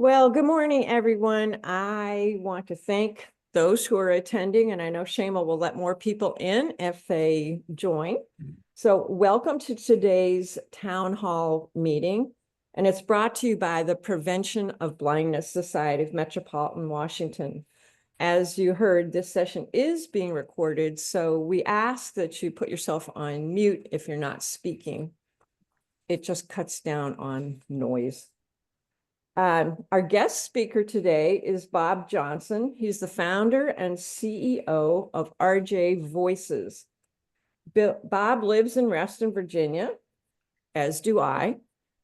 Well, good morning, everyone. I want to thank those who are attending, and I know Shama will let more people in if they join. So welcome to today's town hall meeting, and it's brought to you by the Prevention of Blindness Society of Metropolitan Washington. As you heard, this session is being recorded, so we ask that you put yourself on mute if you're not speaking. It just cuts down on noise. Our guest speaker today is Bob Johnson. He's the founder and CEO of RJVoices. Bob lives in Reston, Virginia, as do I.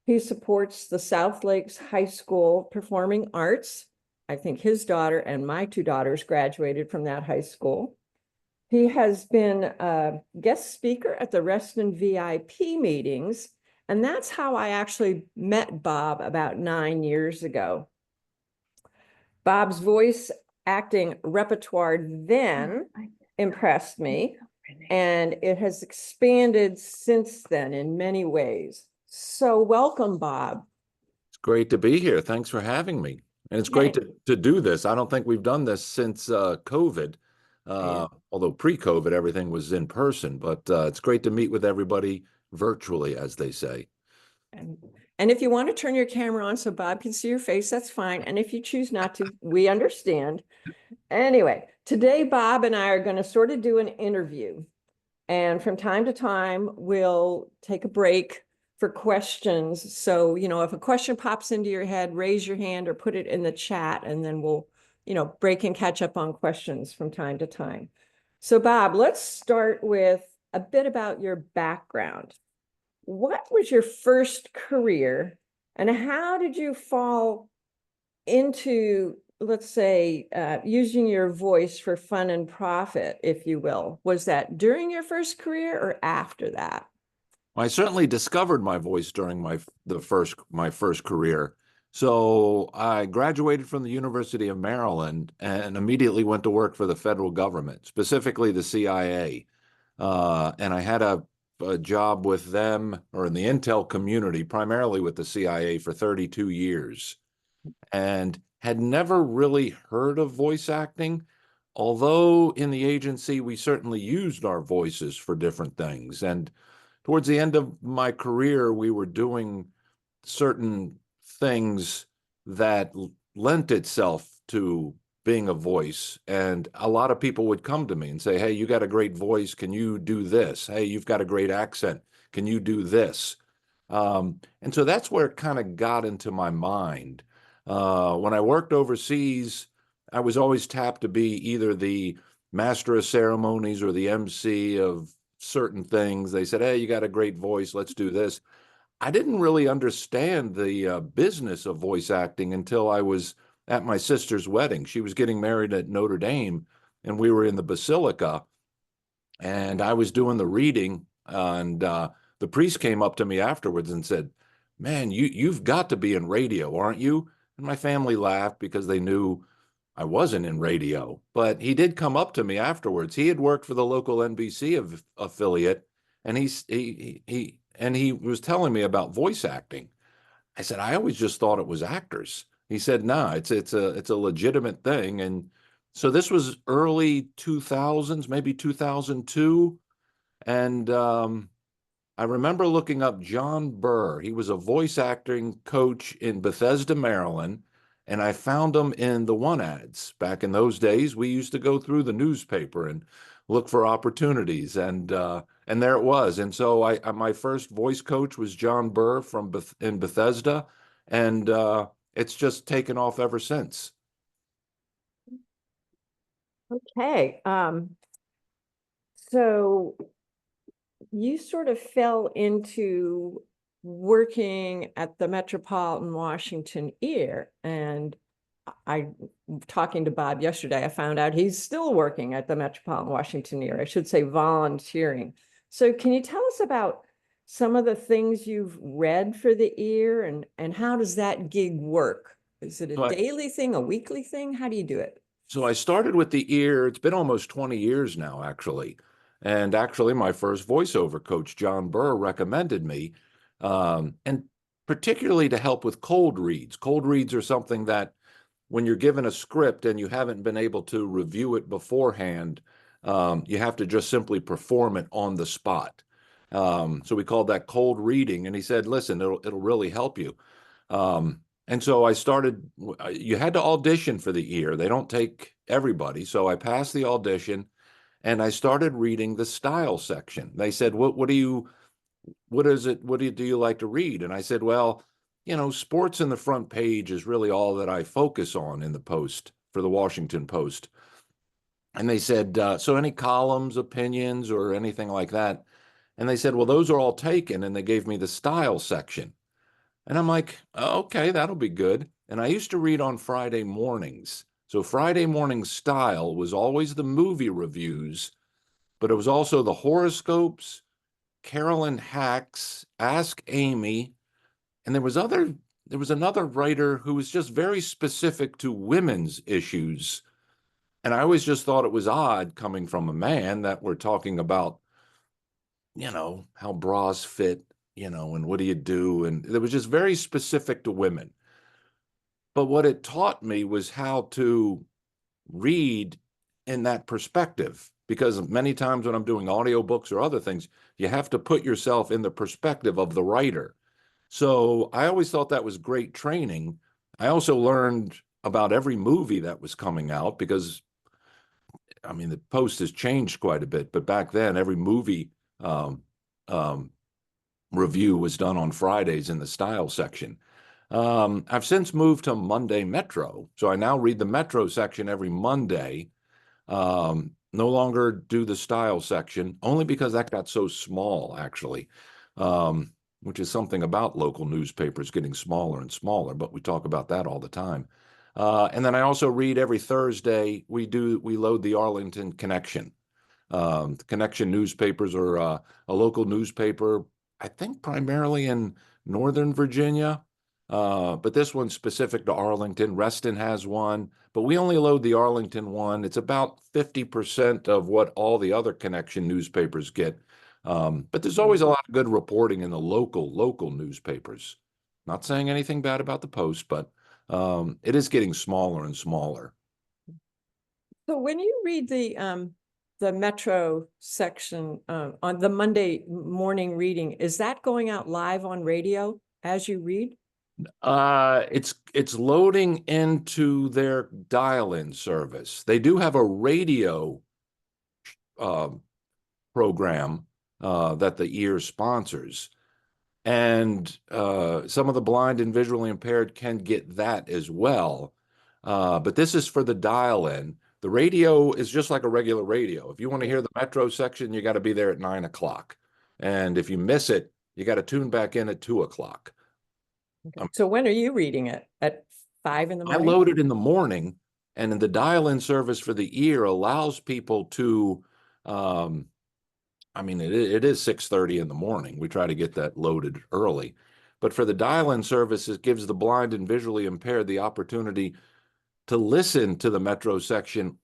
He supports the South Lakes High School Performing Arts. I think his daughter and my two daughters graduated from that high school. He has been a guest speaker at the Reston VIP meetings, and that's how I actually met Bob about 9 years ago. Bob's voice acting repertoire then impressed me, and it has expanded since then in many ways. So welcome, Bob. It's great to be here. Thanks for having me. And it's great to do this. I don't think we've done this since COVID, although pre-COVID, everything was in person. But it's great to meet with everybody virtually, as they say. And if you want to turn your camera on so Bob can see your face, that's fine. And if you choose not to, we understand. Anyway, today, Bob and I are going to sort of do an interview. And from time to time, we'll take a break for questions. So, if a question pops into your head, raise your hand or put it in the chat, and then we'll, break and catch up on questions from time to time. So, Bob, let's start with a bit about your background. What was your first career, and how did you fall into, let's say, using your voice for fun and profit, if you will? Was that during your first career or after that? I certainly discovered my voice during my first career. So I graduated from the University of Maryland and immediately went to work for the federal government, specifically the CIA. And I had a job with them, or in the intel community, primarily with the CIA, for 32 years, and had never really heard of voice acting, although in the agency we certainly used our voices for different things. And towards the end of my career, we were doing certain things that lent itself to being a voice. And a lot of people would come to me and say, hey, you got a great voice. Can you do this? Hey, you've got a great accent. Can you do this? And so that's where it kind of got into my mind. When I worked overseas, I was always tapped to be either the master of ceremonies or the MC of certain things. They said, hey, you got a great voice. Let's do this. I didn't really understand the business of voice acting until I was at my sister's wedding. She was getting married at Notre Dame, and we were in the Basilica, and I was doing the reading, and the priest came up to me afterwards and said, man, you've got to be in radio, aren't you? And my family laughed because they knew I wasn't in radio. But he did come up to me afterwards. He had worked for the local NBC affiliate, and he was telling me about voice acting. I said, I always just thought it was actors. He said, no, it's a legitimate thing. And so this was early 2000s, maybe 2002. And I remember looking up John Burr. He was a voice acting coach in Bethesda, Maryland. And I found him in the One ads. Back in those days, we used to go through the newspaper and look for opportunities. And there it was. And so my first voice coach was John Burr in Bethesda. And it's just taken off ever since. Okay. So you sort of fell into working at the Metropolitan Washington Ear, and I, talking to Bob yesterday, I found out he's still working at the Metropolitan Washington Ear. I should say volunteering. So can you tell us about some of the things you've read for the Ear, and how does that gig work? Is it a daily thing, a weekly thing? How do you do it? So I started with the Ear. It's been almost 20 years now, actually. And actually, my first voiceover coach, John Burr, recommended me. And particularly to help with cold reads. Cold reads are something that when you're given a script and you haven't been able to review it beforehand, you have to just simply perform it on the spot. So we called that cold reading. And he said, listen, it'll really help you. And so I started, you had to audition for the ear. They don't take everybody. So I passed the audition and I started reading the style section. They said, what do you do you like to read? And I said, well, sports in the front page is really all that I focus on in the Post, for the Washington Post. And they said, so any columns, opinions, or anything like that? And they said, well, those are all taken. And they gave me the style section. And I'm like, okay, that'll be good. And I used to read on Friday mornings. So Friday morning style was always the movie reviews, but it was also the horoscopes, Carolyn Hack's Ask Amy, and there was another writer who was just very specific to women's issues. And I always just thought it was odd coming from a man that we're talking about, how bras fit, and what do you do? And it was just very specific to women. But what it taught me was how to read in that perspective, because many times when I'm doing audiobooks or other things, you have to put yourself in the perspective of the writer. So I always thought that was great training. I also learned about every movie that was coming out because, the Post has changed quite a bit, but back then every movie review was done on Fridays in the style section. I've since moved to Monday Metro, so I now read the Metro section every Monday. No longer do the style section, only because that got so small, actually, which is something about local newspapers getting smaller and smaller, but we talk about that all the time. And then I also read every Thursday. We load the Arlington Connection. The Connection newspapers are a local newspaper, I think primarily in Northern Virginia. But this one's specific to Arlington. Reston has one, but we only load the Arlington one. It's about 50% of what all the other Connection newspapers get. But there's always a lot of good reporting in the local newspapers. Not saying anything bad about the Post, but it is getting smaller and smaller. So when you read the Metro section on the Monday morning reading, is that going out live on radio as you read? It's loading into their dial-in service. They do have a radio program that the Ear sponsors, and some of the blind and visually impaired can get that as well. But this is for the dial-in. The radio is just like a regular radio. If you want to hear the Metro section, you got to be there at 9 o'clock. And if you miss it, you got to tune back in at 2 o'clock. Okay. So when are you reading it? At 5 in the morning? I load it in the morning, and in the dial-in service for the Ear allows people to, it is 6:30 in the morning. We try to get that loaded early. But for the dial-in service, it gives the blind and visually impaired the opportunity to listen to the Metro section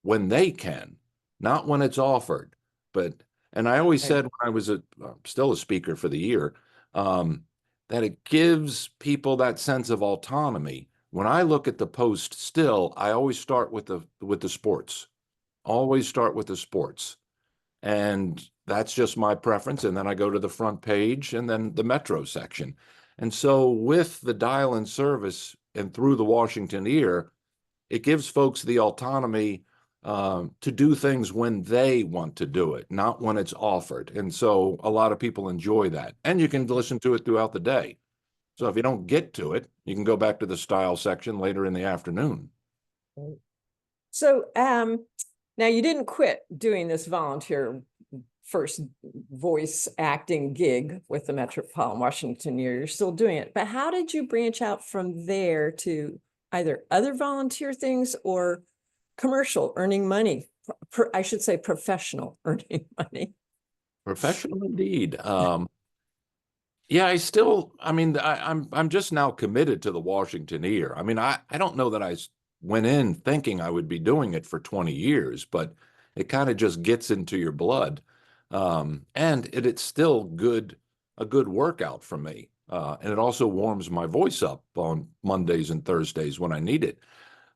when they can, not when it's offered. And I always said when I was still a speaker for the Ear, that it gives people that sense of autonomy. When I look at the Post still, I always start with the sports. Always start with the sports. And that's just my preference. And then I go to the front page and then the Metro section. And so with the dial-in service and through the Washington Ear, it gives folks the autonomy to do things when they want to do it, not when it's offered. And so a lot of people enjoy that. And you can listen to it throughout the day. So if you don't get to it, you can go back to the style section later in the afternoon. So now you didn't quit doing this volunteer first voice acting gig with the Metropolitan Washington Ear. You're still doing it. But how did you branch out from there to either other volunteer things or commercial earning money? I should say professional earning money. Professional indeed. Yeah, I'm just now committed to the Washington Ear. I don't know that I went in thinking I would be doing it for 20 years, but it kind of just gets into your blood. And it's still a good workout for me. And it also warms my voice up on Mondays and Thursdays when I need it.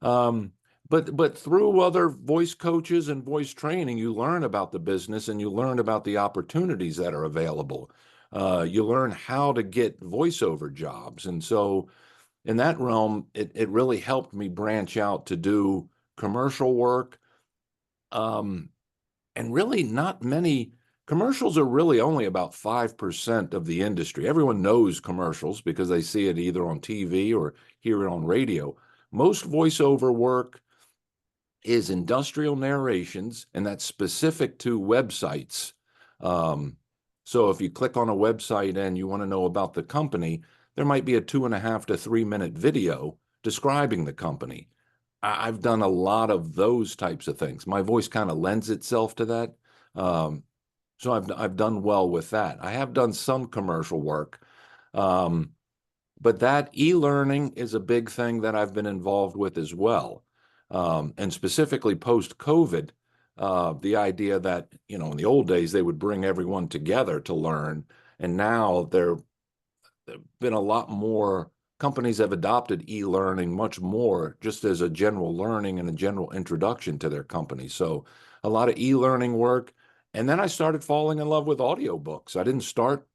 Um, but through other voice coaches and voice training, you learn about the business and you learn about the opportunities that are available. You learn how to get voiceover jobs. And so in that realm, it really helped me branch out to do commercial work. And really not many commercials are really only about 5% of the industry. Everyone knows commercials because they see it either on TV or hear it on radio. Most voiceover work is industrial narrations, and that's specific to websites. So if you click on a website and you want to know about the company, there might be a 2.5 to 3 minute video describing the company. I've done a lot of those types of things. My voice kind of lends itself to that. So I've done well with that. I have done some commercial work. But that e-learning is a big thing that I've been involved with as well. And specifically post-COVID, the idea that, in the old days, they would bring everyone together to learn. And now there've been a lot more companies have adopted e-learning much more just as a general learning and a general introduction to their company. So a lot of e-learning work. And then I started falling in love with audiobooks. I didn't start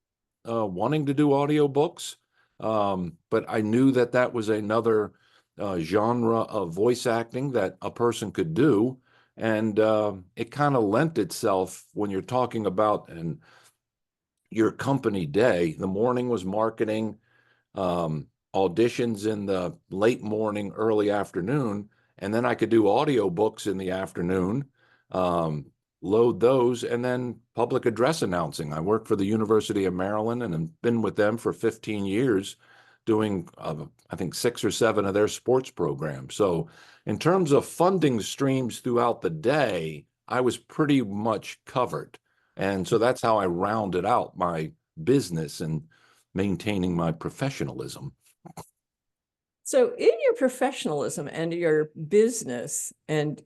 wanting to do audiobooks. But I knew that that was another genre of voice acting that a person could do. And it kind of lent itself when you're talking about your company day. The morning was marketing, auditions in the late morning, early afternoon, and then I could do audiobooks in the afternoon, load those, and then public address announcing. I work for the University of Maryland and have been with them for 15 years doing, I think, 6 or 7 of their sports programs. So in terms of funding streams throughout the day, I was pretty much covered. And so that's how I rounded out my business and maintaining my professionalism. So in your professionalism and your business and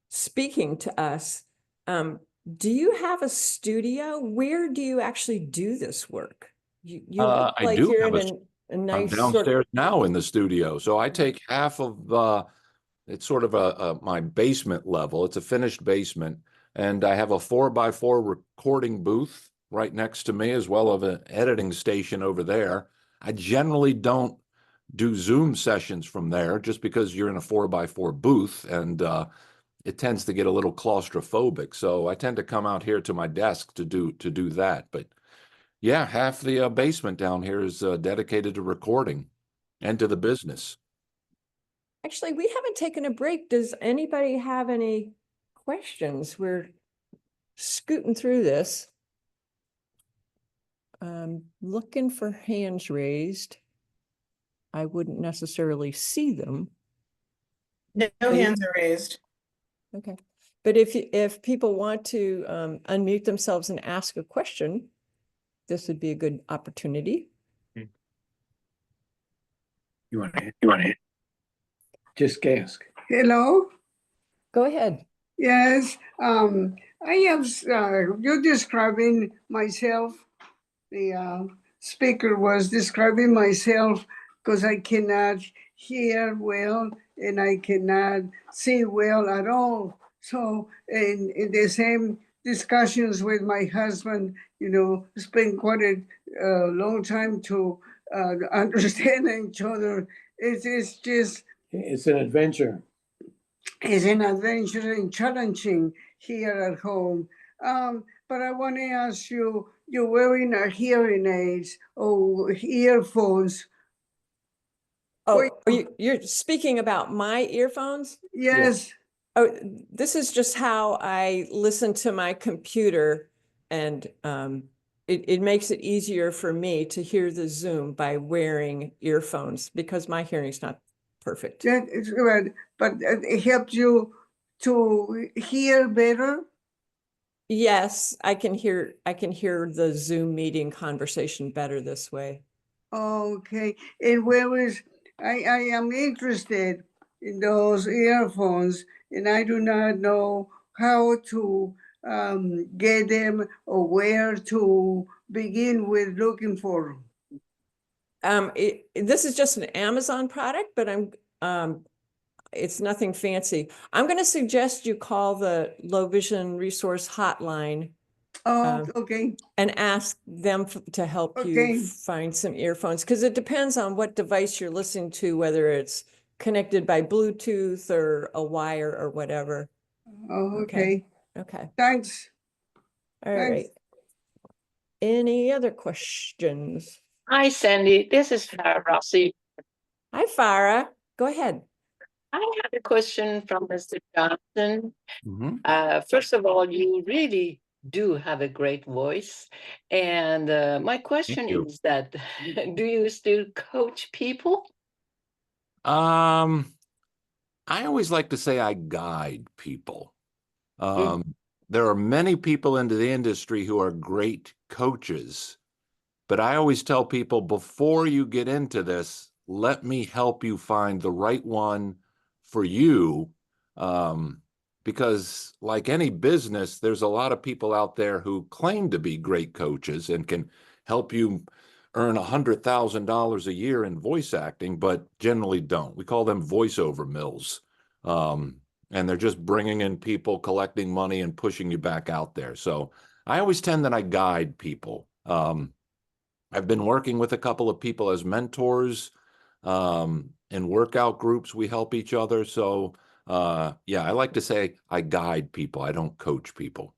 speaking to us, do you have a studio? Where do you actually do this work? You look I like do you're have in a I'm nice downstairs now in the studio. So I take half of it's sort of my basement level. It's a finished basement. And I have a 4x4 recording booth right next to me, as well as an editing station over there. I generally don't do Zoom sessions from there just because you're in a 4x4 booth and it tends to get a little claustrophobic. So I tend to come out here to my desk to do that. But yeah, half the basement down here is dedicated to recording and to the business. Actually, we haven't taken a break. Does anybody have any questions? We're scooting through this. Looking for hands raised. I wouldn't necessarily see them. No hands are raised. Okay. But if people want to unmute themselves and ask a question, this would be a good opportunity. You want to just ask. Hello. Go ahead. Yes. I have. You're describing myself. The speaker was describing myself because I cannot hear well and I cannot see well at all. So in the same discussions with my husband, spend quite a long time to understand each other. It's just. It's an adventure. It's an adventure and challenging here at home. But I want to ask you, you're wearing a hearing aids or earphones. Oh, you're speaking about my earphones? Yes. Oh, this is just how I listen to my computer, and it makes it easier for me to hear the Zoom by wearing earphones because my hearing's not perfect. That is good, but it helps you to hear better. Yes, I can hear the Zoom meeting conversation better this way. Okay, and I am interested in those earphones, and I do not know how to get them or where to begin with looking for them. This is just an Amazon product, but it's nothing fancy. I'm going to suggest you call the Low Vision Resource Hotline Oh, okay, and ask them to help Okay. you find some earphones, because it depends on what device you're listening to, whether it's connected by Bluetooth or a wire or whatever. oh, Okay. okay. Okay. Thanks. All Thanks. right. Any other questions? Hi, Sandy. This is Farah Rossi. Hi, Farah. Go ahead. I had a question from Mr. Johnson. Mhm. First of all, you really do have a great voice. And my question you. is that, do you still coach people? I always like to say I guide people. There are many people into the industry who are great coaches, but I always tell people before you get into this, let me help you find the right one for you. Because like any business, there's a lot of people out there who claim to be great coaches and can help you earn $100,000 a year in voice acting, but generally don't. We call them voiceover mills. And they're just bringing in people, collecting money, and pushing you back out there. So I always tend that I guide people. I've been working with a couple of people as mentors. In workout groups, we help each other. So yeah, I like to say I guide people. I don't coach people.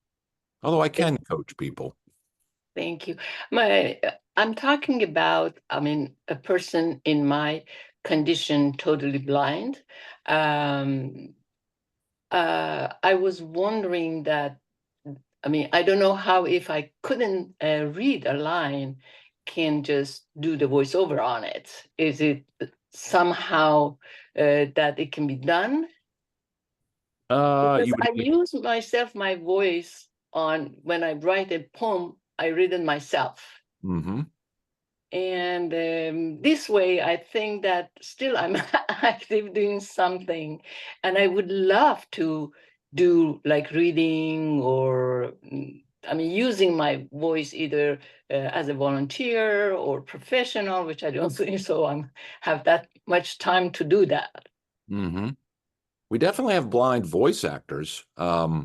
Although I can coach people. Thank you. I'm talking about, a person in my condition, totally blind. I was wondering that, I don't know how, if I couldn't read a line, can just do the voiceover on it. Is it somehow that it can be done? Because You would I use my voice on, when I write a poem, I read it myself. Mm-hmm. And this way, I think that still I'm active doing something. And I would love to do like reading or, using my voice either as a volunteer or professional, which I don't think so. I have that much time to do that. Mm-hmm. We definitely have blind voice actors. I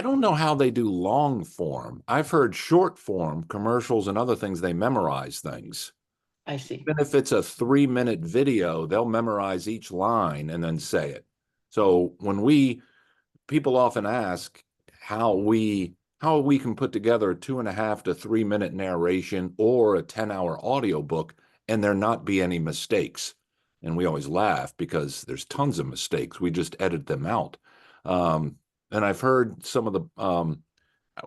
don't know how they do long form. I've heard short form commercials and other things, they memorize things. I see. Even if it's a 3-minute video, they'll memorize each line and then say it. So when people often ask how we can put together a 2.5 to 3-minute narration or a 10-hour audiobook and there not be any mistakes. And we always laugh because there's tons of mistakes. We just edit them out. And I've heard some of the,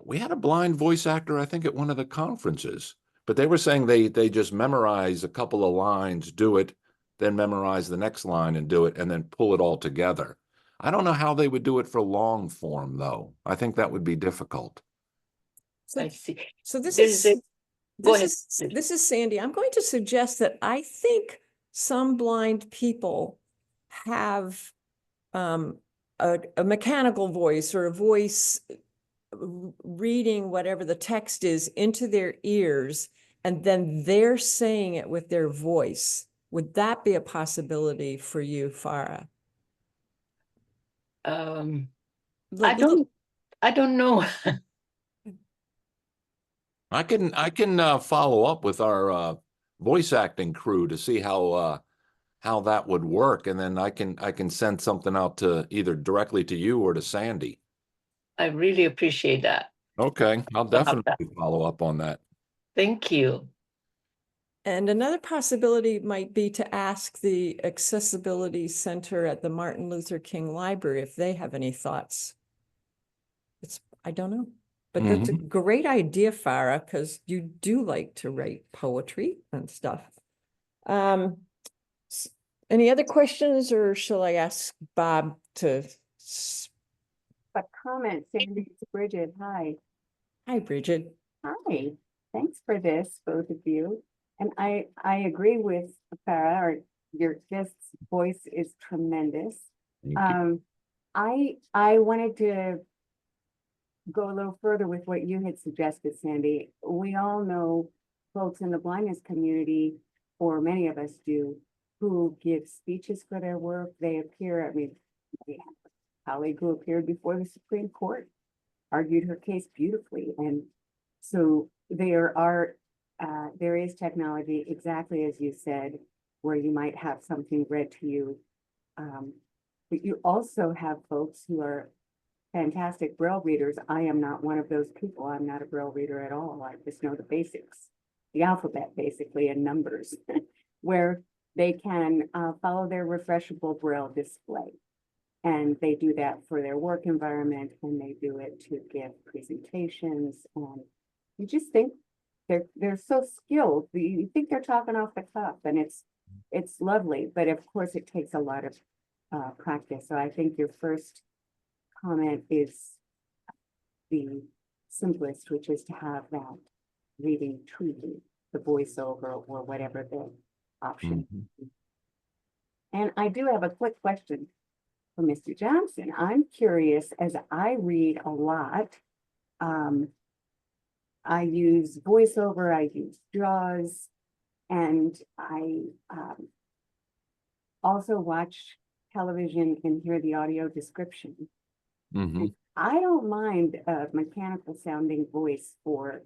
we had a blind voice actor, I think, at one of the conferences, but they were saying they just memorize a couple of lines, do it, then memorize the next line and do it, and then pull it all together. I don't know how they would do it for long form, though. I think that would be difficult. I see. So this There's is Go ahead. this is Sandy. I'm going to suggest that I think some blind people have a mechanical voice or a voice reading whatever the text is into their ears, and then they're saying it with their voice. Would that be a possibility for you, Farah? I don't know. I can follow up with our voice acting crew to see how that would work, and then I can send something out to either directly to you or to Sandy. I really appreciate that. Okay, I'll definitely follow up on that. Thank you. And another possibility might be to ask the Accessibility Center at the Martin Luther King Library if they have any thoughts. I don't know, but that's a great idea, Farah, because you do like to write poetry and stuff. Any other questions, or shall I ask Bob to? A comment, Sandy, it's Bridget. Hi. Hi, Bridget. Hi. Thanks for this, both of you. And I agree with Farah, or your guest's voice is tremendous. I wanted to go a little further with what you had suggested, Sandy. We all know folks in the blindness community, or many of us do, who give speeches for their work. They appear, I mean, we have a colleague who appeared before the Supreme Court, argued her case beautifully. And so there is technology, exactly as you said, where you might have something read to you. But you also have folks who are fantastic Braille readers. I am not one of those people. I'm not a Braille reader at all. I just know the basics, the alphabet basically, and numbers, where they can follow their refreshable Braille display. And they do that for their work environment, and they do it to give presentations. And you just think they're so skilled. You think they're talking off the cuff, and it's lovely. But of course, it takes a lot of practice. So I think your first comment is the simplest, which is to have that reading truly, the voiceover or whatever the option. And I do have a quick question for Mr. Johnson. I'm curious, as I read a lot, I use voiceover, I use JAWS, and I also watch television and hear the audio description. I don't mind a mechanical sounding voice for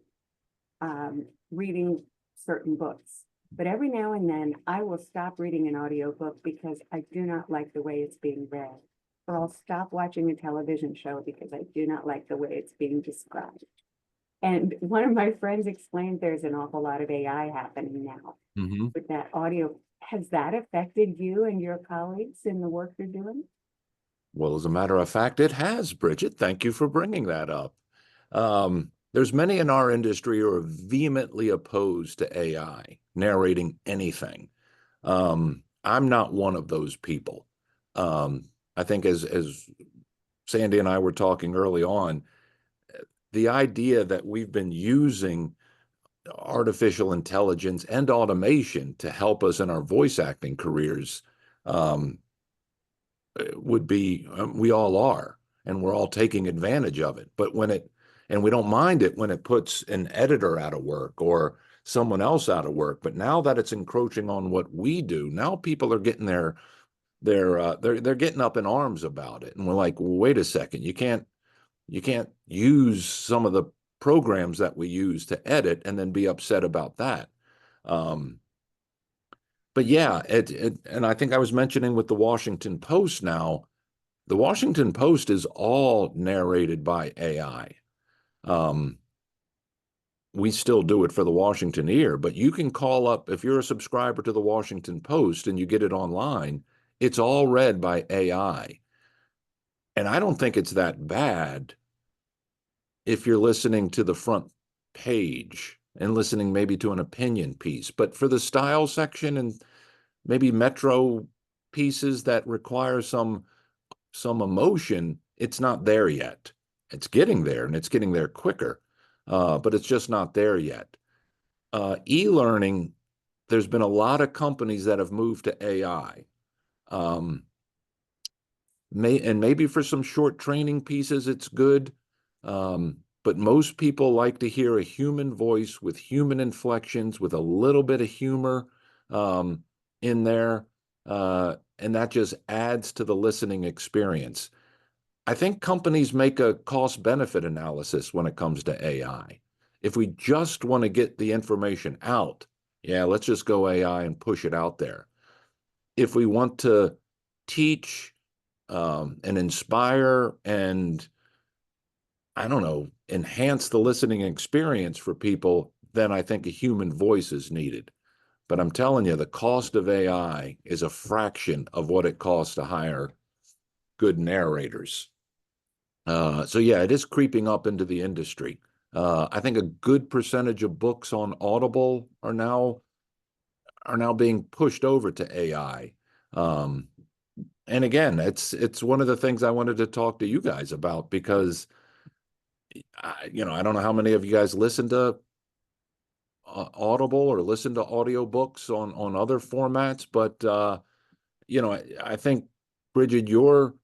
reading certain books, but every now and then I will stop reading an audiobook because I do not like the way it's being read, or I'll stop watching a television show because I do not like the way it's being described. And one of my friends explained there's an awful lot of AI happening now with that audio. Has that affected you and your colleagues in the work you're doing? Well, as a matter of fact, it has, Bridget. Thank you for bringing that up. There's many in our industry who are vehemently opposed to AI narrating anything. I'm not one of those people. I think as Sandy and I were talking early on, the idea that we've been using artificial intelligence and automation to help us in our voice acting careers would be, we all are, and we're all taking advantage of it. But and we don't mind it when it puts an editor out of work or someone else out of work. But now that it's encroaching on what we do, now people are getting they're getting up in arms about it. And we're like, well, wait a second, you can't use some of the programs that we use to edit and then be upset about that. But yeah, and I think I was mentioning with the Washington Post now, the Washington Post is all narrated by AI. We still do it for the Washington Ear, but you can call up, if you're a subscriber to the Washington Post and you get it online, it's all read by AI. And I don't think it's that bad if you're listening to the front page and listening maybe to an opinion piece. But for the style section and maybe metro pieces that require some emotion, it's not there yet. It's getting there, and it's getting there quicker, but it's just not there yet. E-learning, there's been a lot of companies that have moved to AI. Maybe for some short training pieces, it's good. But most people like to hear a human voice with human inflections, with a little bit of humor in there. And that just adds to the listening experience. I think companies make a cost-benefit analysis when it comes to AI. If we just want to get the information out, yeah, let's just go AI and push it out there. If we want to teach and inspire and, I don't know, enhance the listening experience for people, then I think a human voice is needed. But I'm telling you, the cost of AI is a fraction of what it costs to hire good narrators. So yeah, it is creeping up into the industry. I think a good percentage of books on Audible are now being pushed over to AI. And again, it's one of the things I wanted to talk to you guys about, because I don't know how many of you guys listen to Audible or listen to audiobooks on other formats, but I think, Bridget, your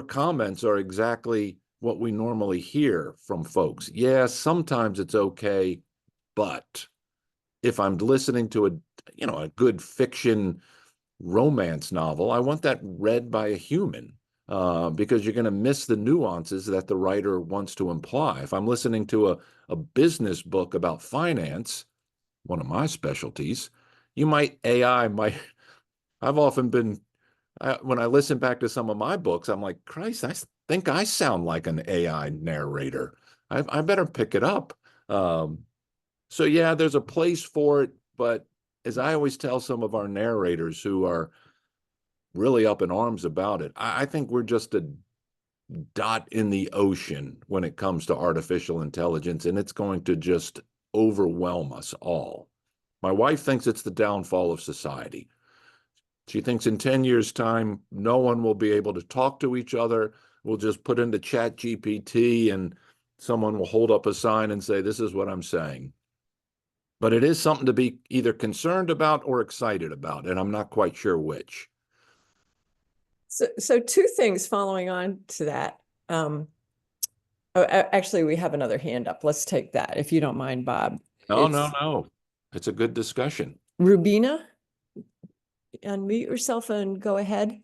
comments are exactly what we normally hear from folks. Yeah, sometimes it's okay, but if I'm listening to a good fiction romance novel, I want that read by a human, because you're going to miss the nuances that the writer wants to imply. If I'm listening to a business book about finance, one of my specialties, AI might, I've often been, when I listen back to some of my books, I'm like, Christ, I think I sound like an AI narrator. I better pick it up. So yeah, there's a place for it, but as I always tell some of our narrators who are really up in arms about it, I think we're just a dot in the ocean when it comes to artificial intelligence, and it's going to just overwhelm us all. My wife thinks it's the downfall of society. She thinks in 10 years' time, no one will be able to talk to each other. We'll just put into Chat GPT and someone will hold up a sign and say, this is what I'm saying. But it is something to be either concerned about or excited about, and I'm not quite sure which. So two things following on to that. Actually, we have another hand up. Let's take that, if you don't mind, Bob. No. It's a good discussion. Rubina, unmute yourself and go ahead.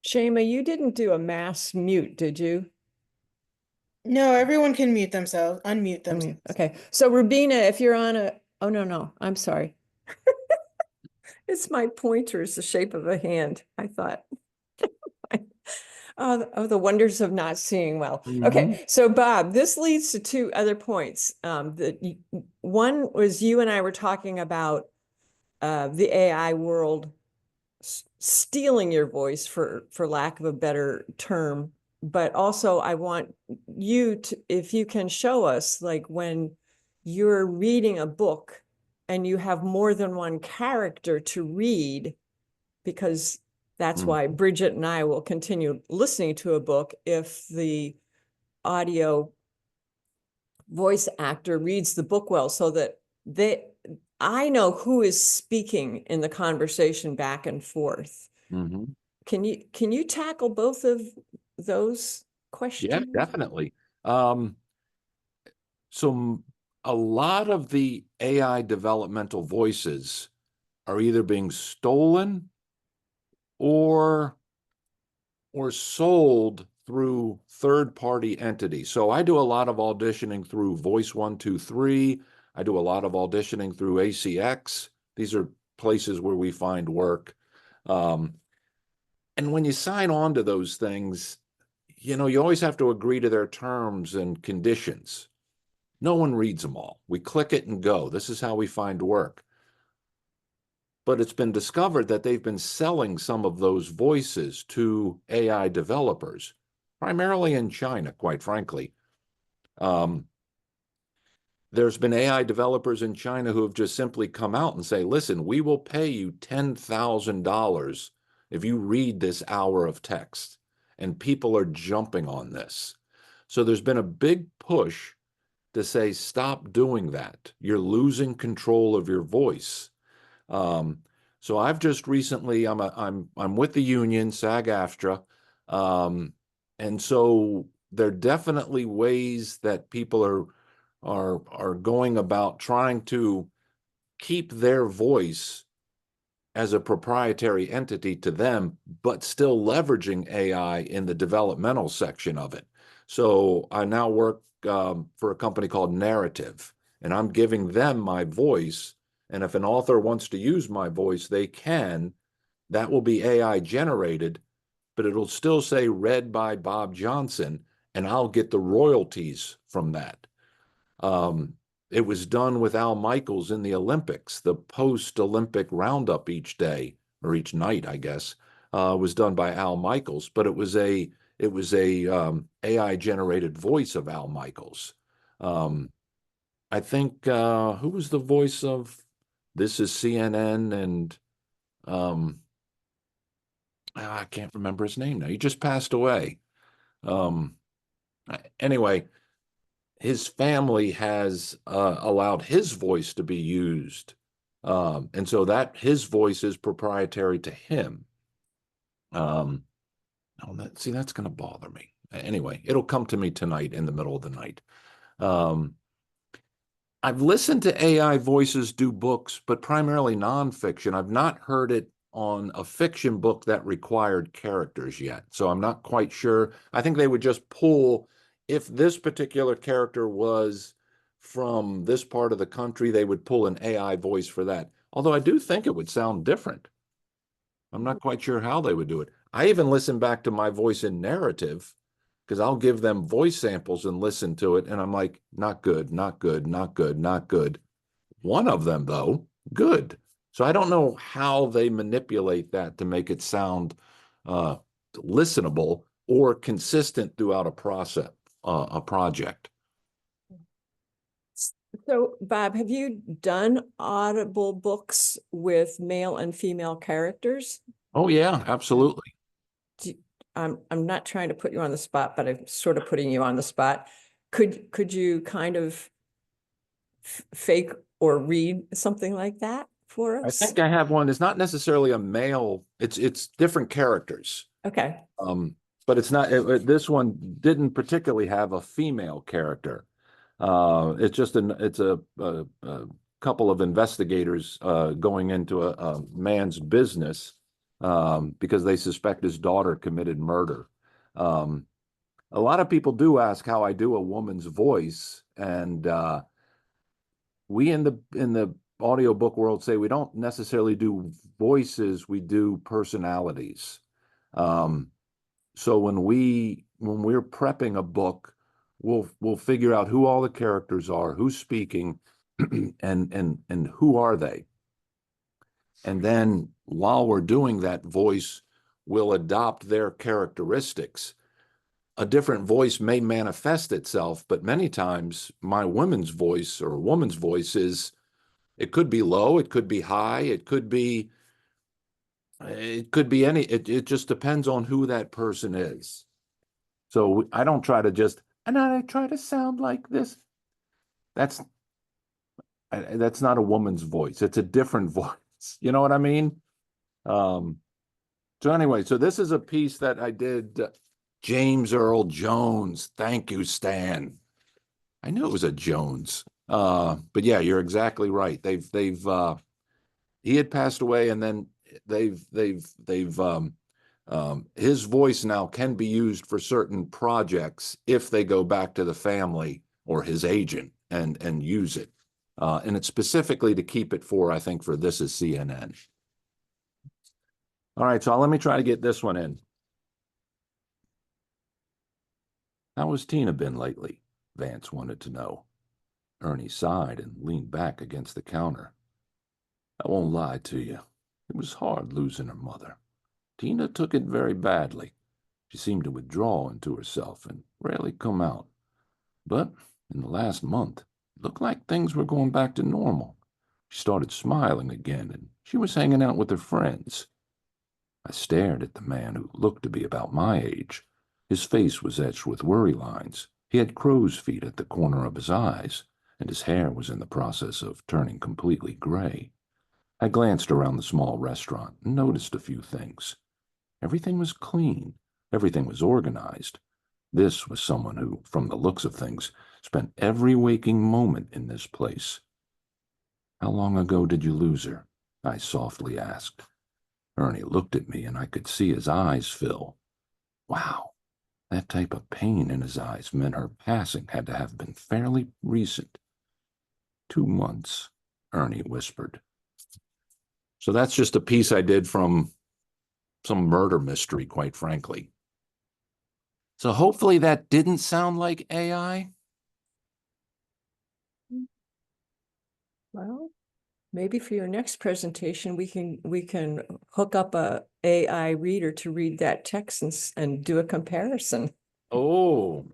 Shema, you didn't do a mass mute, did you? No, everyone can unmute themselves. Okay, so Rubina, if you're on oh, no, I'm sorry. It's my pointer is the shape of a hand, I thought. Oh, the wonders of not seeing well. Okay, so Bob, this leads to two other points. One was you and I were talking about the AI world stealing your voice, for lack of a better term. But also I want you to, if you can show us, like when you're reading a book and you have more than one character to read, because that's why Bridget and I will continue listening to a book if the audio voice actor reads the book well, so that I know who is speaking in the conversation back and forth. Can you tackle both of those questions? Yeah, definitely. So a lot of the AI developmental voices are either being stolen or sold through third-party entities. So I do a lot of auditioning through Voice 123. I do a lot of auditioning through ACX. These are places where we find work. And when you sign on to those things, you always have to agree to their terms and conditions. No one reads them all. We click it and go. This is how we find work. But it's been discovered that they've been selling some of those voices to AI developers, primarily in China, quite frankly. There's been AI developers in China who have just simply come out and say, listen, we will pay you $10,000 if you read this hour of text. And people are jumping on this. So there's been a big push to say, stop doing that. You're losing control of your voice. So I've just recently, I'm with the union, SAG-AFTRA, and so there are definitely ways that people are going about trying to keep their voice as a proprietary entity to them, but still leveraging AI in the developmental section of it. So I now work for a company called Narrative, and I'm giving them my voice. And if an author wants to use my voice, they can. That will be AI generated, but it'll still say read by Bob Johnson, and I'll get the royalties from that. It was done with Al Michaels in the Olympics. The post-Olympic roundup each day, or each night, I guess, was done by Al Michaels, but it was a AI generated voice of Al Michaels. I think who was the voice of This Is CNN, and I can't remember his name now. He just passed away. Anyway, his family has allowed his voice to be used. And so that his voice is proprietary to him. Oh, see, that's going to bother me. Anyway, it'll come to me tonight in the middle of the night. I've listened to AI voices do books, but primarily nonfiction. I've not heard it on a fiction book that required characters yet. So I'm not quite sure. I think they would just pull, if this particular character was from this part of the country, they would pull an AI voice for that. Although I do think it would sound different. I'm not quite sure how they would do it. I even listen back to my voice in narrative, because I'll give them voice samples and listen to it. And I'm like, not good, not good, not good, not good. One of them, though, good. So I don't know how they manipulate that to make it sound listenable or consistent throughout a project. So, Bob, have you done Audible books with male and female characters? Oh, yeah, absolutely. I'm not trying to put you on the spot, but I'm sort of putting you on the spot. Could you kind of fake or read something like that for I us? think I have one. It's not necessarily a male. It's different characters. Okay. But it's not. This one didn't particularly have a female character. It's just a couple of investigators going into a man's business because they suspect his daughter committed murder. A lot of people do ask how I do a woman's voice, and we in the audiobook world say we don't necessarily do voices, we do personalities. So when we're prepping a book, we'll figure out who all the characters are, who's speaking, and who are they. And then while we're doing that voice, we'll adopt their characteristics. A different voice may manifest itself, but many times my woman's voice or a woman's voice it could be low, it could be high, it could be any, it just depends on who that person is. So I don't try to and I try to sound like this. That's not a woman's voice. It's a different voice. You know what I mean? So anyway, so this is a piece that I did, James Earl Jones. Thank you, Stan. I knew it was a Jones. But yeah, you're exactly right. He had passed away, and then his voice now can be used for certain projects if they go back to the family or his agent and use it. And it's specifically to keep it for, I think, for This Is CNN. All right, so let me try to get this one in. How has Tina been lately? Vance wanted to know. Ernie sighed and leaned back against the counter. I won't lie to you. It was hard losing her mother. Tina took it very badly. She seemed to withdraw into herself and rarely come out. But in the last month, it looked like things were going back to normal. She started smiling again, and she was hanging out with her friends. I stared at the man who looked to be about my age. His face was etched with worry lines. He had crow's feet at the corner of his eyes, and his hair was in the process of turning completely gray. I glanced around the small restaurant and noticed a few things. Everything was clean. Everything was organized. This was someone who, from the looks of things, spent every waking moment in this place. How long ago did you lose her? I softly asked. Ernie looked at me, and I could see his eyes fill. Wow, that type of pain in his eyes meant her passing had to have been fairly recent. 2 months, Ernie whispered. So that's just a piece I did from some murder mystery, quite frankly. So hopefully that didn't sound like AI. Well, maybe for your next presentation, we can hook up a AI reader to read that text and do a comparison. Oh,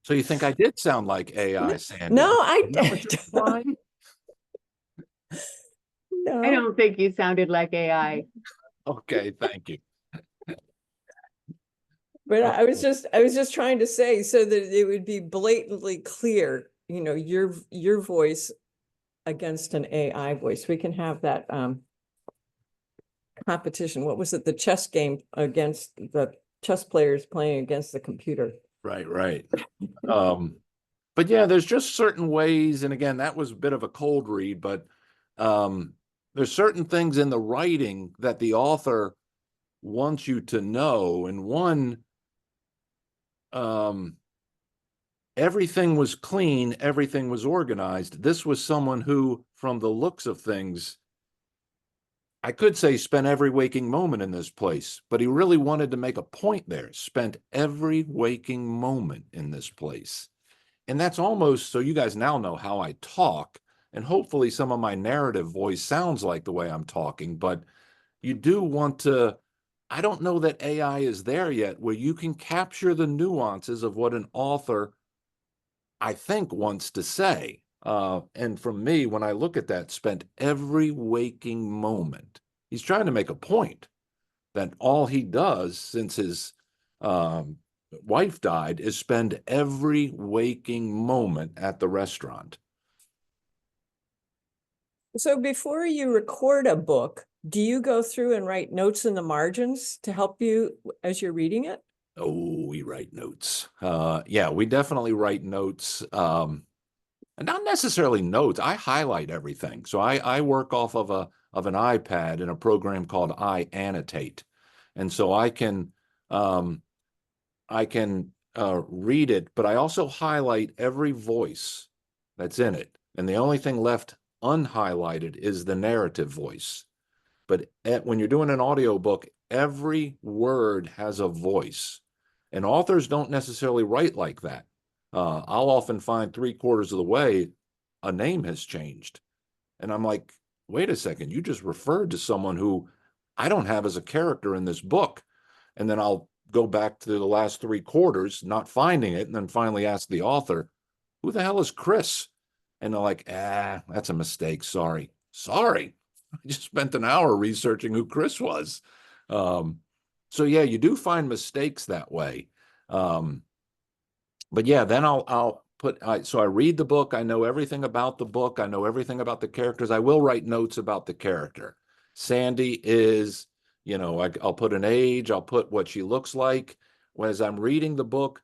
so you think I did sound like AI, Sandy? No, Is that what you're implying? no. I don't think you sounded like AI. Okay, thank you. But I was just trying to say so that it would be blatantly clear, you know, your voice against an AI voice. We can have that competition. What was it? The chess game against the chess players playing against the computer. Right, right. But yeah, there's just certain ways, and again, that was a bit of a cold read, but there's certain things in the writing that the author wants you to know. And one, everything was clean, everything was organized. This was someone who, from the looks of things, I could say spent every waking moment in this place, but he really wanted to make a point there, spent every waking moment in this place. And that's almost, so you guys now know how I talk, and hopefully some of my narrative voice sounds like the way I'm talking, but you do want to, I don't know that AI is there yet where you can capture the nuances of what an author, I think, wants to say. And from me, when I look at that, spent every waking moment, he's trying to make a point that all he does since his wife died is spend every waking moment at the restaurant. So before you record a book, do you go through and write notes in the margins to help you as you're reading it? Oh, we write notes. Yeah, we definitely write notes. And not necessarily notes. I highlight everything. So I work off of an iPad in a program called iAnnotate. And so I can read it, but I also highlight every voice that's in it. And the only thing left unhighlighted is the narrative voice. But when you're doing an audiobook, every word has a voice. And authors don't necessarily write like that. I'll often find 3/4 of the way, a name has changed. And I'm like, wait a second, you just referred to someone who I don't have as a character in this book. And then I'll go back to the last 3/4, not finding it, and then finally ask the author, who the hell is Chris? And they're like, that's a mistake. Sorry. Sorry. I just spent an hour researching who Chris was. So yeah, you do find mistakes that way. But yeah, then I'll put, so I read the book. I know everything about the book. I know everything about the characters. I will write notes about the character. Sandy is, I'll put an age, I'll put what she looks like. As I'm reading the book,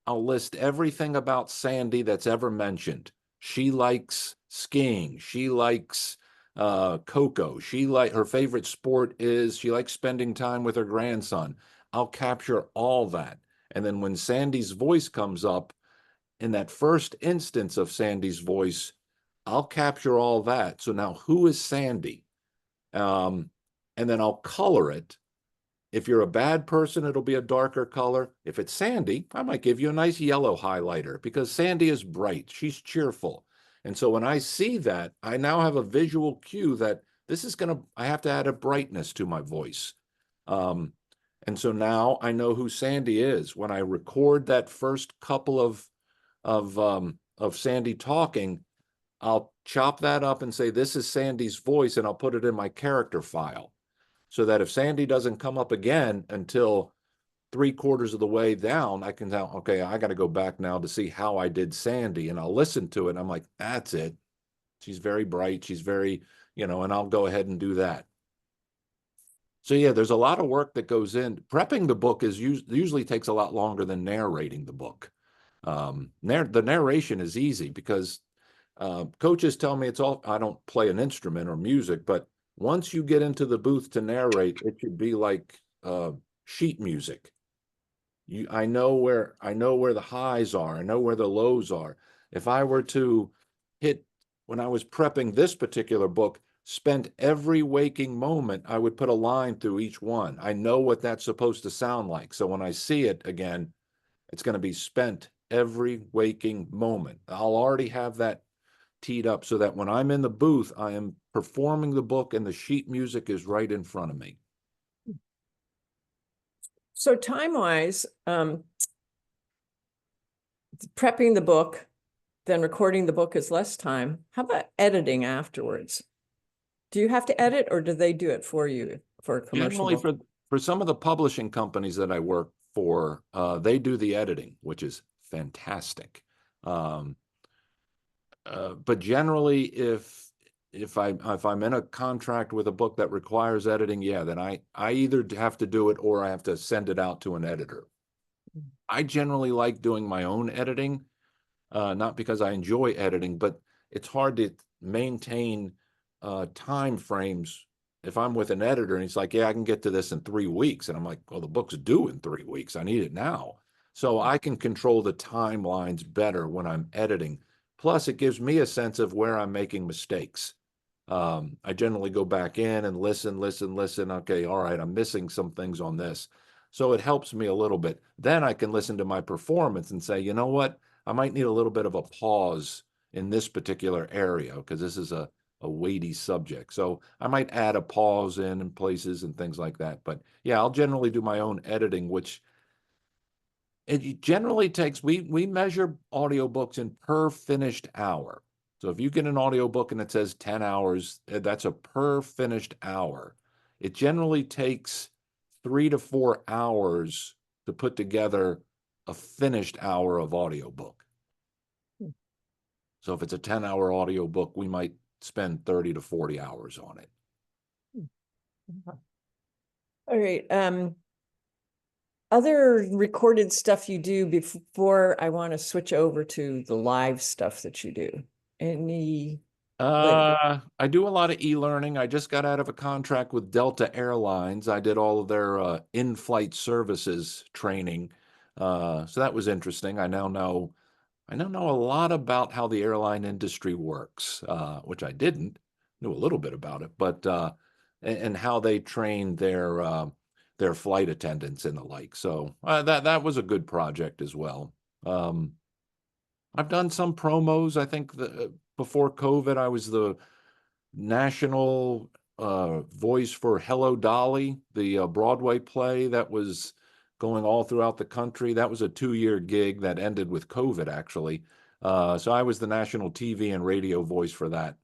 I'll list everything about Sandy that's ever mentioned. She likes skiing. She likes Coco. Her favorite sport is she likes spending time with her grandson. I'll capture all that. And then when Sandy's voice comes up, in that first instance of Sandy's voice, I'll capture all that. So now who is Sandy? And then I'll color it. If you're a bad person, it'll be a darker color. If it's Sandy, I might give you a nice yellow highlighter because Sandy is bright. She's cheerful. And so when I see that, I now have a visual cue that I have to add a brightness to my voice. And so now I know who Sandy is. When I record that first couple of Sandy talking, I'll chop that up and say, this is Sandy's voice, and I'll put it in my character file. So that if Sandy doesn't come up again until 3/4 of the way down, I can tell, okay, I got to go back now to see how I did Sandy. And I'll listen to it. And I'm like, that's it. She's very bright. She's very, and I'll go ahead and do that. So yeah, there's a lot of work that goes in. Prepping the book usually takes a lot longer than narrating the book. The narration is easy because coaches tell me I don't play an instrument or music, but once you get into the booth to narrate, it should be like sheet music. I know where the highs are. I know where the lows are. If I were to when I was prepping this particular book, spent every waking moment, I would put a line through each one. I know what that's supposed to sound like. So when I see it again, it's going to be spent every waking moment. I'll already have that teed up so that when I'm in the booth, I am performing the book and the sheet music is right in front of me. So time-wise, prepping the book, then recording the book is less time. How about editing afterwards? Do you have to edit or do they do it for you for a commercial Generally, book? for some of the publishing companies that I work for, they do the editing, which is fantastic. But generally, if if I'm in a contract with a book that requires editing, yeah, then I either have to do it or I have to send it out to an editor. I generally like doing my own editing, not because I enjoy editing, but it's hard to maintain time frames. If I'm with an editor and he's like, yeah, I can get to this in 3 weeks. And I'm like, well, the book's due in 3 weeks. I need it now. So I can control the timelines better when I'm editing. Plus, it gives me a sense of where I'm making mistakes. I generally go back in and listen. Okay, all right, I'm missing some things on this. So it helps me a little bit. Then I can listen to my performance and say, you know what? I might need a little bit of a pause in this particular area because this is a weighty subject. So I might add a pause in places and things like that. But yeah, I'll generally do my own editing, which it generally takes, we measure audiobooks in per finished hour. So if you get an audiobook and it says 10 hours, that's a per finished hour. It generally takes 3 to 4 hours to put together a finished hour of audiobook. So if it's a 10-hour audiobook, we might spend 30 to 40 hours on it. All right. Other recorded stuff you do before I want to switch over to the live stuff that you do. Any? I do a lot of e-learning. I just got out of a contract with Delta Airlines. I did all of their in-flight services training. So that was interesting. I now know a lot about how the airline industry works, which I didn't. Knew a little bit about it, but and how they train their flight attendants and the like. So that was a good project as well. I've done some promos. I think before COVID, I was the national voice for Hello Dolly, the Broadway play that was going all throughout the country. That was a 2-year gig that ended with COVID, actually. So I was the national TV and radio voice for that.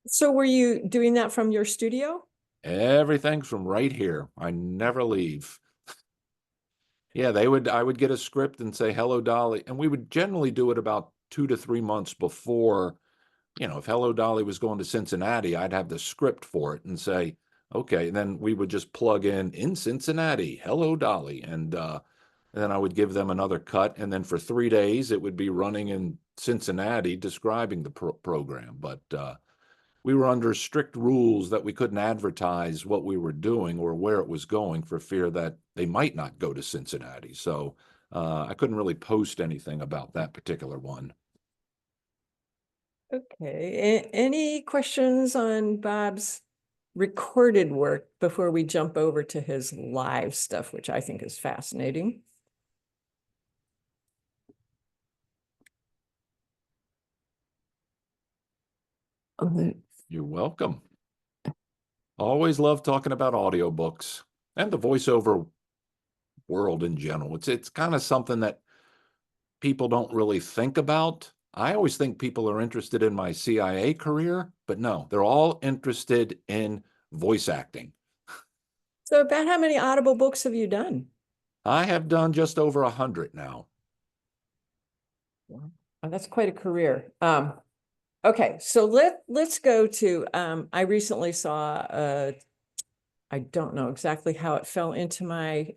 So were you doing that from your studio? Everything's from right here. I never leave. Yeah, I would get a script and say, Hello Dolly. And we would generally do it about 2 to 3 months before. If Hello Dolly was going to Cincinnati, I'd have the script for it and say, okay, and then we would just plug in Cincinnati, Hello Dolly. And then I would give them another cut. And then for 3 days, it would be running in Cincinnati describing the program. But we were under strict rules that we couldn't advertise what we were doing or where it was going for fear that they might not go to Cincinnati. So I couldn't really post anything about that particular one. Okay. Any questions on Bob's recorded work before we jump over to his live stuff, which I think is fascinating? You're welcome. Always love talking about audiobooks and the voiceover world in general. It's kind of something that people don't really think about. I always think people are interested in my CIA career, but no, they're all interested in voice acting. So about how many Audible books have you done? I have done just over 100 now. Wow. Oh, that's quite a career. Okay, so let's go to, I recently saw, I don't know exactly how it fell into my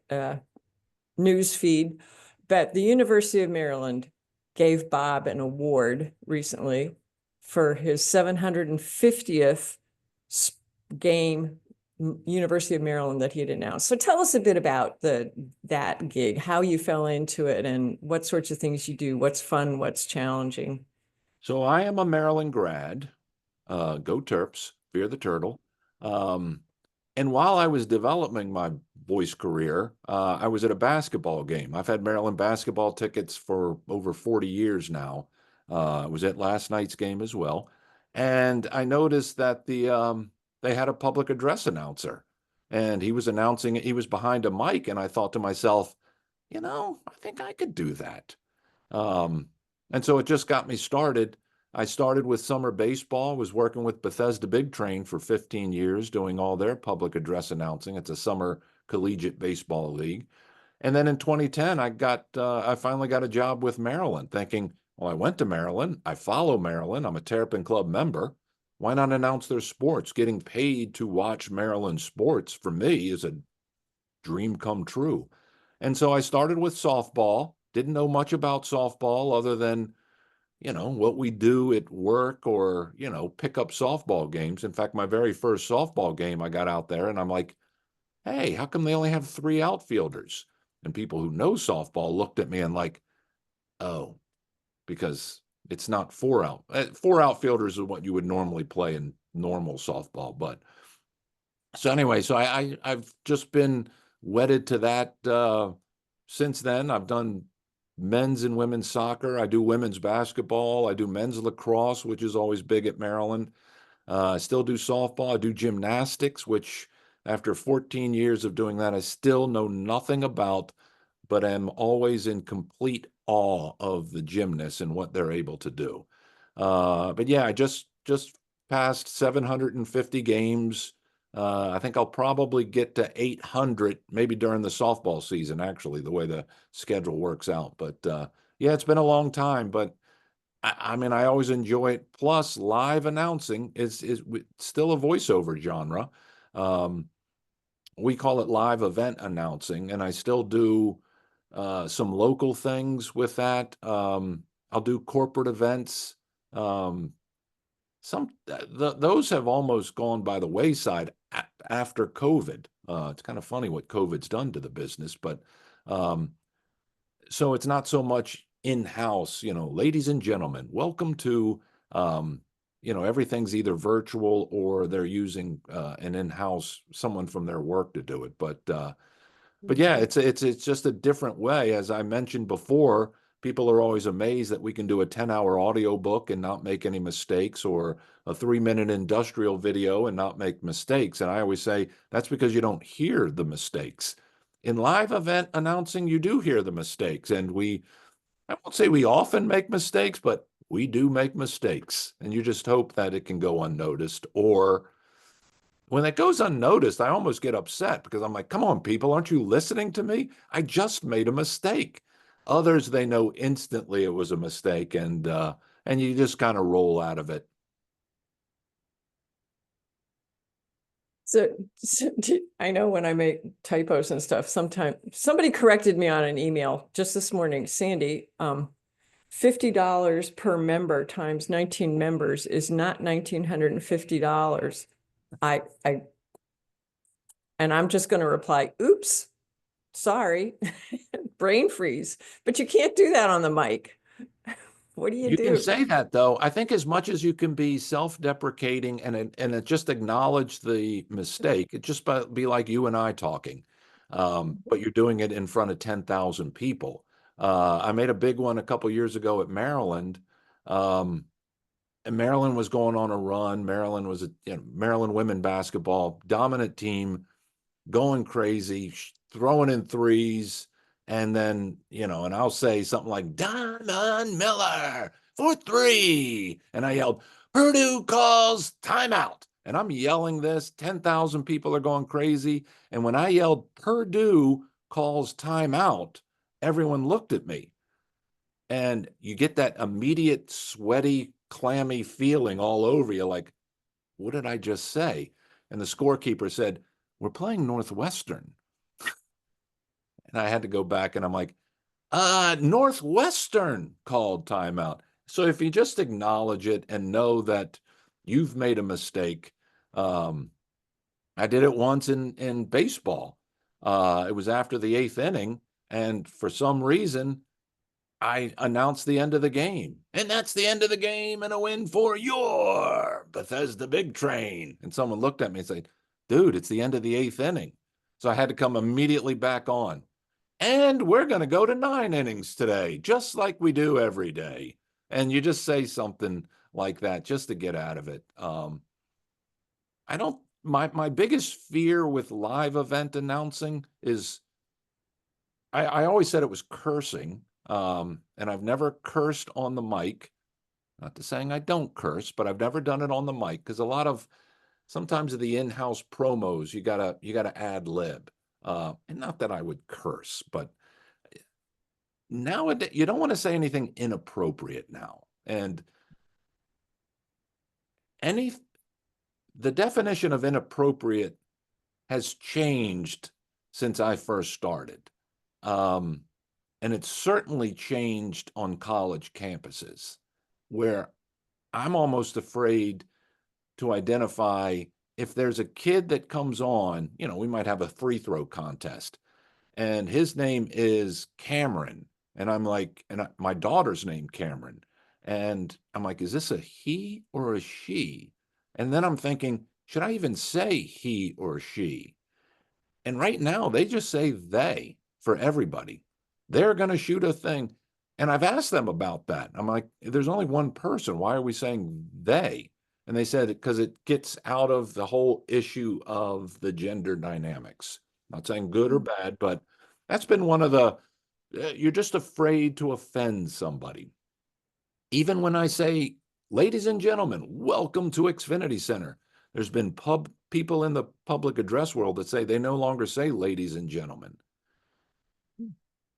news feed, but the University of Maryland gave Bob an award recently for his 750th game, University of Maryland, that he had announced. So tell us a bit about that gig, how you fell into it and what sorts of things you do, what's fun, what's challenging. So I am a Maryland grad. Go Terps, fear the turtle. And while I was developing my voice career, I was at a basketball game. I've had Maryland basketball tickets for over 40 years now. I was at last night's game as well. And I noticed that they had a public address announcer. And he was announcing it. He was behind a mic. And I thought to myself, I think I could do that. And so it just got me started. I started with summer baseball, was working with Bethesda Big Train for 15 years, doing all their public address announcing. It's a summer collegiate baseball league. And then in 2010, I finally got a job with Maryland, thinking, Well, I went to Maryland. I follow Maryland. I'm a Terrapin Club member. Why not announce their sports? Getting paid to watch Maryland sports for me is a dream come true. And so I started with softball. Didn't know much about softball other than, what we do at work or, pick up softball games. In fact, my very first softball game, I got out there and I'm like, hey, how come they only have 3 outfielders? And people who know softball looked at me and like, oh, because it's not 4 out. 4 outfielders is what you would normally play in normal softball. But so anyway, so I've just been wedded to that since then. I've done men's and women's soccer. I do women's basketball. I do men's lacrosse, which is always big at Maryland. I still do softball. I do gymnastics, which after 14 years of doing that, I still know nothing about, but am always in complete awe of the gymnasts and what they're able to do. But yeah, I just passed 750 games. I think I'll probably get to 800 maybe during the softball season, actually, the way the schedule works out. But yeah, it's been a long time, but I mean, I always enjoy it. Plus, live announcing is still a voiceover genre. We call it live event announcing, and I still do some local things with that. I'll do corporate events. Those have almost gone by the wayside after COVID. It's kind of funny what COVID's done to the business, but so it's not so much in-house, ladies and gentlemen, welcome to, everything's either virtual or they're using an in-house, someone from their work to do it. But yeah, it's just a different way. As I mentioned before, people are always amazed that we can do a 10-hour audio book and not make any mistakes, or a 3-minute industrial video and not make mistakes. And I always say that's because you don't hear the mistakes. In live event announcing, you do hear the mistakes. And I won't say we often make mistakes, but we do make mistakes. And you just hope that it can go unnoticed. Or when it goes unnoticed, I almost get upset because I'm like, come on, people, aren't you listening to me? I just made a mistake. Others, they know instantly it was a mistake, and you just kind of roll out of it. So I know when I make typos and stuff, sometimes somebody corrected me on an email just this morning, Sandy, $50 per member times 19 members is not $1,950. And I'm just going to reply, oops, sorry, brain freeze, but you can't do that on the mic. What do you do? You can say that, though. I think as much as you can be self-deprecating and just acknowledge the mistake, it just be like you and I talking, but you're doing it in front of 10,000 people. I made a big one a couple years ago at Maryland, and Maryland was going on a run. Maryland was Maryland women basketball, dominant team, going crazy, throwing in threes. And then, and I'll say something like, Diamond Miller for 3. And I yelled, Purdue calls timeout. And I'm yelling this, 10,000 people are going crazy. And when I yelled, Purdue calls timeout, everyone looked at me. And you get that immediate sweaty, clammy feeling all over you, like, what did I just say? And the scorekeeper said, we're playing Northwestern. And I had to go back and I'm like, Northwestern called timeout. So if you just acknowledge it and know that you've made a mistake, I did it once in baseball. It was after the 8th inning, and for some reason, I announced the end of the game. And that's the end of the game and a win for your Bethesda Big Train. And someone looked at me and said, dude, it's the end of the 8th inning. So I had to come immediately back on. And we're going to go to 9 innings today, just like we do every day. And you just say something like that just to get out of it. My biggest fear with live event announcing is I always said it was cursing. And I've never cursed on the mic. Not to saying I don't curse, but I've never done it on the mic because sometimes of the in-house promos, you gotta ad lib. And not that I would curse, but nowadays you don't want to say anything inappropriate now. And the definition of inappropriate has changed since I first started. And it's certainly changed on college campuses, where I'm almost afraid to identify if there's a kid that comes on, we might have a free throw contest and his name is Cameron. And I'm like, my daughter's named Cameron. And I'm like, is this a he or a she? And then I'm thinking, should I even say he or she? And right now they just say they for everybody. They're going to shoot a thing. And I've asked them about that. I'm like, there's only one person. Why are we saying they? And they said, because it gets out of the whole issue of the gender dynamics. Not saying good or bad, but that's been one of the, you're just afraid to offend somebody. Even when I say, ladies and gentlemen, welcome to Xfinity Center. There's been people in the public address world that say they no longer say ladies and gentlemen.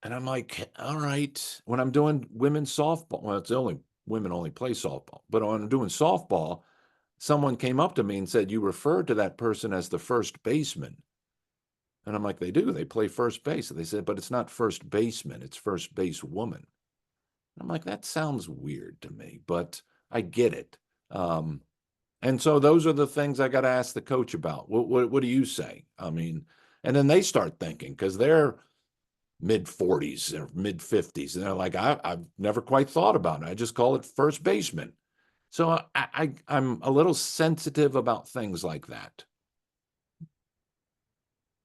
And I'm like, all right, when I'm doing women's softball, well, it's only women only play softball, but when I'm doing softball, someone came up to me and said, you referred to that person as the first baseman. And I'm like, they do, they play first base. And they said, but it's not first baseman, it's first base woman. I'm like, that sounds weird to me, but I get it. And so those are the things I got to ask the coach about. What do you say? I mean, and then they start thinking, because they're mid 40s or mid 50s. And they're like, I've never quite thought about it. I just call it first baseman. So I'm a little sensitive about things like that.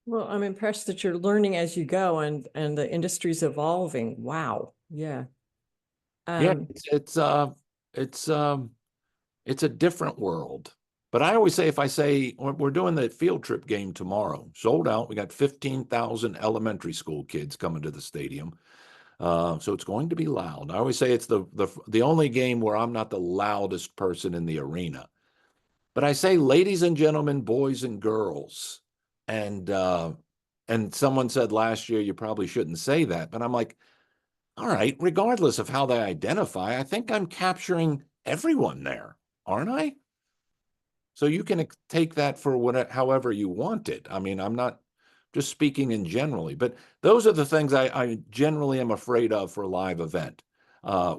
Well, I'm impressed that you're learning as you go and the industry's evolving. Wow. Yeah. Yeah, it's a different world. But I always say, if I say we're doing the field trip game tomorrow, sold out, we got 15,000 elementary school kids coming to the stadium. So it's going to be loud. I always say it's the only game where I'm not the loudest person in the arena. But I say, ladies and gentlemen, boys and girls. And someone said last year, you probably shouldn't say that. But I'm like, all right, regardless of how they identify, I think I'm capturing everyone there, aren't I? So you can take that for however you want it. I mean, I'm not just speaking in generally, but those are the things I generally am afraid of for a live event,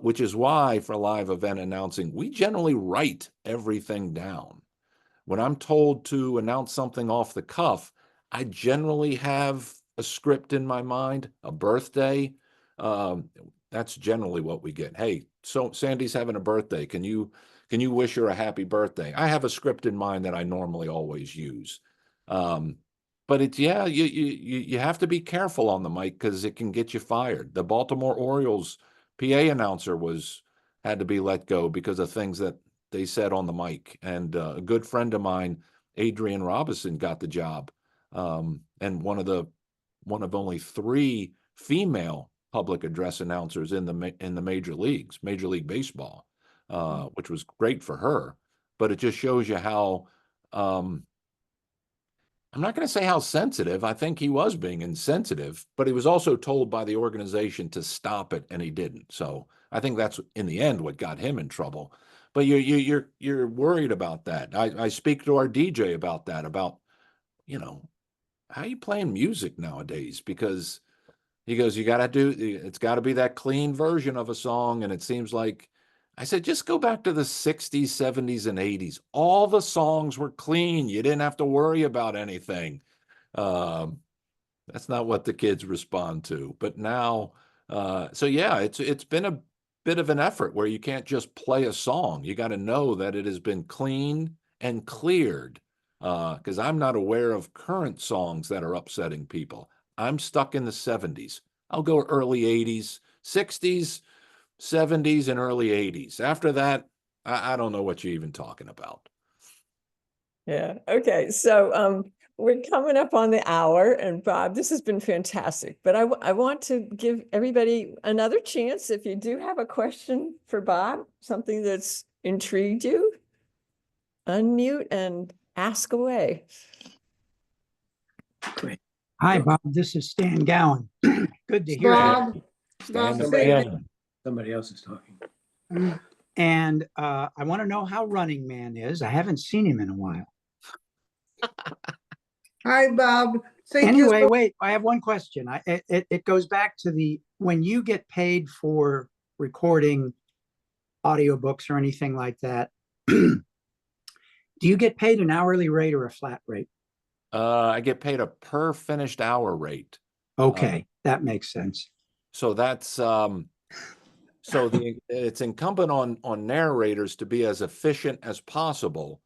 which is why for live event announcing, we generally write everything down. When I'm told to announce something off the cuff, I generally have a script in my mind, a birthday. That's generally what we get. Hey, so Sandy's having a birthday. Can you wish her a happy birthday? I have a script in mind that I normally always use. But it's, yeah, you have to be careful on the mic because it can get you fired. The Baltimore Orioles PA announcer had to be let go because of things that they said on the mic. And a good friend of mine, Adrian Robinson, got the job. And one of only 3 female public address announcers in the major leagues, Major League Baseball, which was great for her. But it just shows you how, I'm not going to say how sensitive. I think he was being insensitive, but he was also told by the organization to stop it, and he didn't. So I think that's in the end what got him in trouble. But you're worried about that. I speak to our DJ about that, about, how you playing music nowadays, because he goes, it's got to be that clean version of a song. And it seems like, I said, just go back to the 60s, 70s, and 80s. All the songs were clean. You didn't have to worry about anything. That's not what the kids respond to. But now, so yeah, it's been a bit of an effort where you can't just play a song. You got to know that it has been clean and cleared. Because I'm not aware of current songs that are upsetting people. I'm stuck in the 70s. I'll go early 80s, 60s, 70s, and early 80s. After that, I don't know what you're even talking about. Yeah. Okay. So we're coming up on the hour, and Bob, this has been fantastic. But I want to give everybody another chance. If you do have a question for Bob, something that's intrigued you, unmute and ask away. Great. Hi, Bob. This is Stan Gowan. Good to hear Bob, you. Bob, Somebody thank else, somebody else is talking. you. And I want to know how Running Man is. I haven't seen him in a while. Hi, Bob. Thank you. Anyway, wait, I have one question. It goes back to when you get paid for recording audiobooks or anything like that, do you get paid an hourly rate or a flat rate? I get paid a per finished hour rate. Okay, that makes sense. So that's it's incumbent on narrators to be as efficient as possible.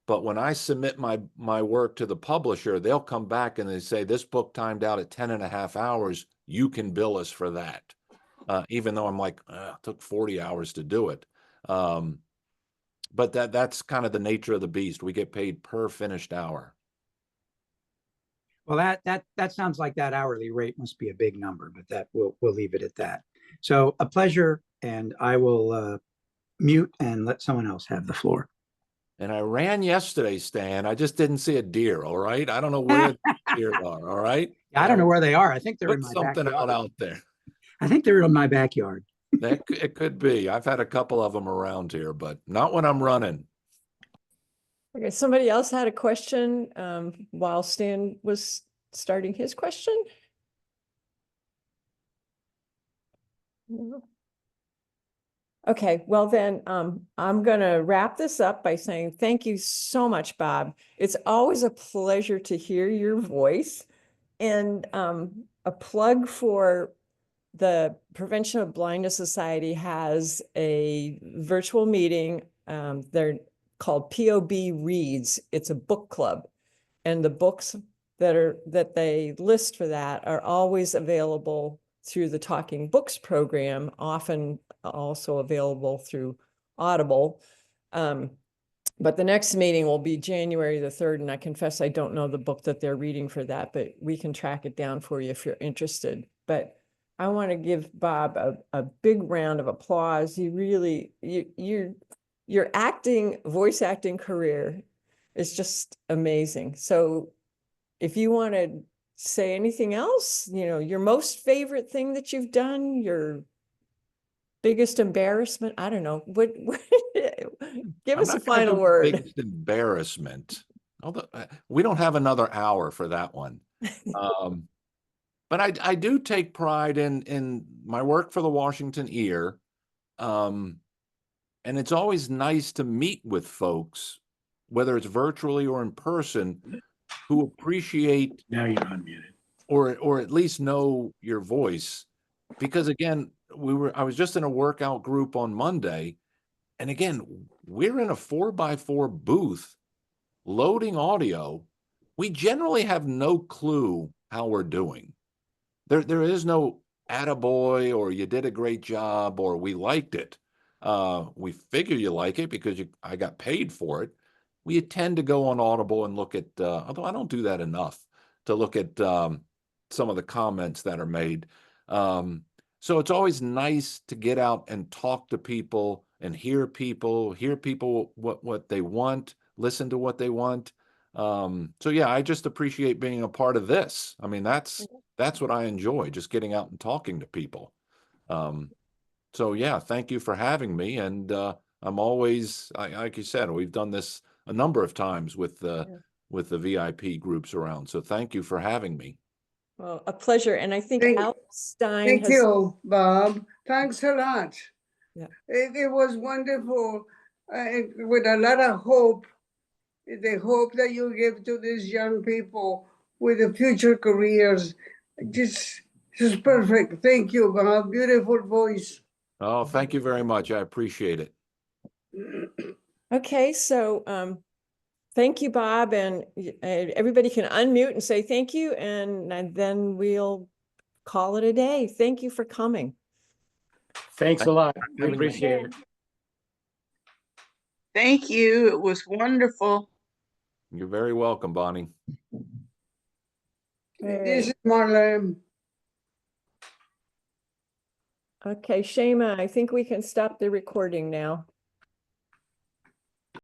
But when I submit my work to the publisher, they'll come back and they say, this book timed out at 10.5 hours. You can bill us for that. Even though I'm like, it took 40 hours to do it. But that's kind of the nature of the beast. We get paid per finished hour. Well, that sounds like that hourly rate must be a big number, but that we'll leave it at that. So a pleasure, and I will mute and let someone else have the floor. And I ran yesterday, Stan. I just didn't see a deer. All right. I don't know where the deer are. All right. I don't know where they are. I think they're in Put my something backyard. out there. I think they're in my backyard. It could be. I've had a couple of them around here, but not when I'm running. Okay, somebody else had a question while Stan was starting his question? No. Okay, well then, I'm gonna wrap this up by saying thank you so much, Bob. It's always a pleasure to hear your voice, and a plug for the Prevention of Blindness Society has a virtual meeting. They're called POB Reads. It's a book club, and the books that they list for that are always available through the Talking Books program, often also available through Audible. But the next meeting will be January the 3rd, and I confess I don't know the book that they're reading for that, but we can track it down for you if you're interested. But I want to give Bob a big round of applause. You really, your voice acting career is just amazing. So if you want to say anything else, your most favorite thing that you've done, your biggest embarrassment, I don't know, what give us a final word. Biggest embarrassment. Although we don't have another hour for that one. But I do take pride in my work for the Washington Ear. And it's always nice to meet with folks, whether it's virtually or in person, who appreciate Now you're unmuted. or at least know your voice. Because again, I was just in a workout group on Monday, and again, we're in a 4x4 booth loading audio. We generally have no clue how we're doing. There is no attaboy or you did a great job or we liked it. We figure you like it because I got paid for it. We tend to go on Audible and look at, although I don't do that enough, to look at some of the comments that are made. So it's always nice to get out and talk to people and hear people what they want, listen to what they want. So yeah, I just appreciate being a part of this. I mean, that's what I enjoy, just getting out and talking to people. So yeah, thank you for having me. And I'm always, like you said, we've done this a number of times with the VIP groups around. So thank you for having me. Well, a pleasure. And I think Alex Stein Thank has. you, Bob. Thanks a lot. Yeah. It was wonderful, with a lot of hope, the hope that you give to these young people with the future careers. Just perfect. Thank you, Bob. Beautiful voice. Oh, thank you very much. I appreciate it. Okay, so thank you, Bob, and everybody can unmute and say thank you, and then we'll call it a day. Thank you for coming. Thanks a lot. We appreciate it. Thank you. It was wonderful. You're very welcome, Bonnie. This is Marlene. Okay, Shema, I think we can stop the recording now.